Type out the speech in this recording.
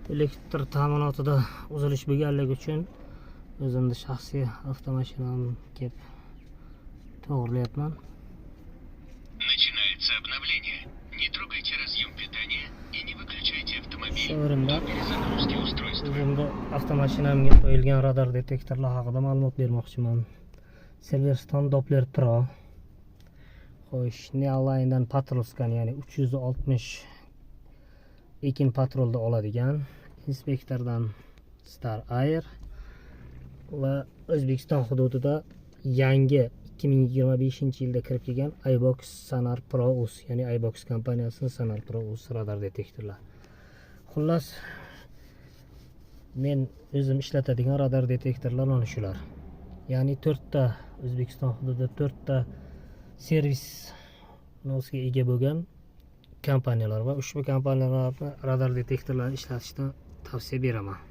Elektr ta'minotida uzilish bo'lganligi uchun o'zimni shaxsiy avtomashinamni kelib to'g'irlayapman. Начинается обновление. Не трогайте разъем питания и не выключайте автомобиль Showroomda до перезагрузки устройства. o'zimda avtomashinamga qo'yilgan radar detektorlar haqida ma'lumot bermoqchiman. Silverstone Doppler Pro. Xo'sh, Neoline'dan Patrolskan, ya'ni 360 ekin patrolda oladigan, inspektordan Star Air va O'zbekiston hududida yangi 2025-yilda kirib kelgan iBox Sonar Pro Us, ya'ni iBox kompaniyasining Sonar Pro Us radar detektorlar. Xullas, men o'zim ishlatadigan radar detektorlar mana shular. Ya'ni 4 ta O'zbekiston hududida 4 ta servis nosga ega bo'lgan kompaniyalar va ushbu kompaniyalarni radar detektorlarini ishlatishni tavsiya beraman.